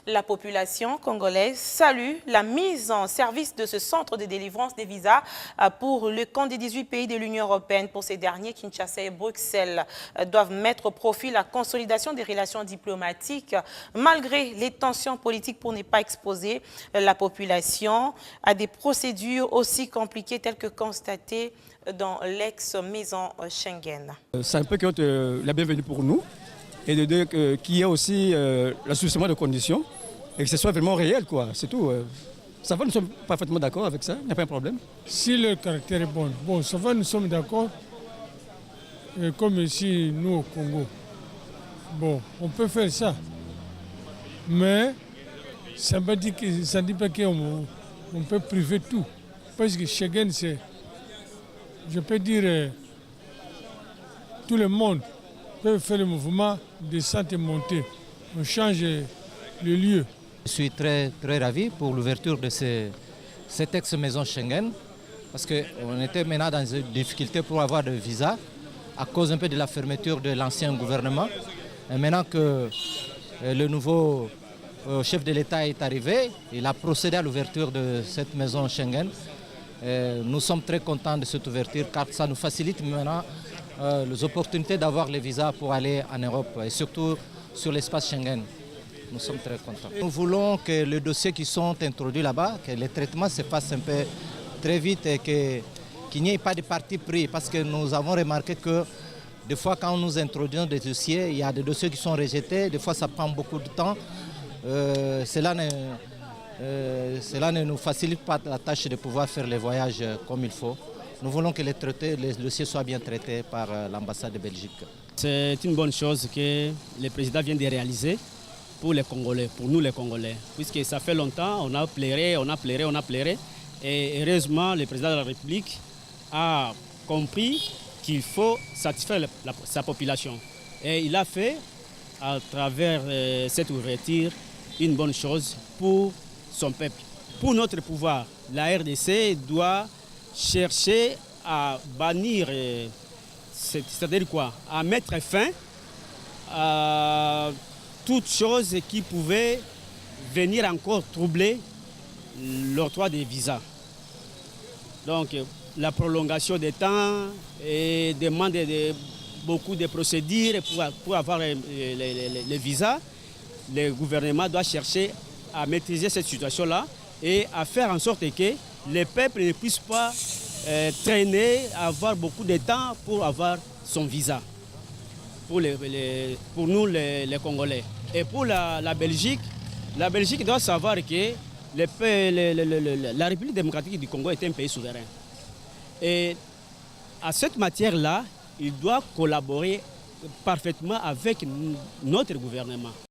La population congolaise salue la mise en service de ce centre de délivrance des visas pour le camp des 18 pays de l'Union européenne. Pour ces derniers, Kinshasa et Bruxelles doivent mettre au profit la consolidation des relations diplomatiques malgré les tensions politiques pour ne pas exposer la population à des procédures aussi compliquées telles que constatées dans l'ex-maison Schengen. C'est un peu la bienvenue pour nous et qu'il y ait aussi l'assouplissement de conditions et que ce soit vraiment réel, quoi. C'est tout. Ça va, nous sommes parfaitement d'accord avec ça, il n'y a pas un problème. Si le caractère est bon, ça va, nous sommes d'accord. Comme ici, nous au Congo, bon, on peut faire ça. Mais ça ne dit pas qu'on peut priver tout. Parce que Schengen, c'est, je peux dire, tout le monde peut faire le mouvement, descendre et monter. On change le lieu. Je suis très ravi pour l'ouverture de cette ex-maison Schengen parce qu'on était maintenant dans une difficulté pour avoir de visa à cause un peu de la fermeture de l'ancien gouvernement. Et maintenant que le nouveau chef de l'État est arrivé, il a procédé à l'ouverture de cette maison Schengen. Nous sommes très contents de cette ouverture car ça nous facilite maintenant les opportunités d'avoir les visas pour aller en Europe et surtout sur l'espace Schengen. Nous sommes très contents. Nous voulons que les dossiers qui sont introduits là-bas, que les traitements se fassent un peu très vite et qu'il n'y ait pas de parti pris. Parce que nous avons remarqué que des fois quand nous introduisons des dossiers, il y a des dossiers qui sont rejetés, des fois ça prend beaucoup de temps. Cela ne nous facilite pas la tâche de pouvoir faire les voyages comme il faut. Nous voulons que les dossiers soient bien traités par l'ambassade de Belgique. C'est une bonne chose que le président vient de réaliser pour les Congolais, pour nous les Congolais. Puisque ça fait longtemps, on a pleuré. Et heureusement, le président de la République a compris qu'il faut satisfaire sa population. Et il a fait, à travers cette ouverture, une bonne chose pour son peuple. Pour notre pouvoir, la RDC doit chercher à bannir, c'est-à-dire quoi? À mettre fin à toutes choses qui pouvaient venir encore troubler l'octroi des visas. Donc la prolongation des temps et demande beaucoup de procédures pour avoir les visas. Le gouvernement doit chercher à maîtriser cette situation-là et à faire en sorte que les peuples ne puissent pas traîner, avoir beaucoup de temps pour avoir son visa. Pour nous les Congolais. Et pour la Belgique doit savoir que la République démocratique du Congo est un pays souverain. Et à cette matière-là, il doit collaborer parfaitement avec notre gouvernement.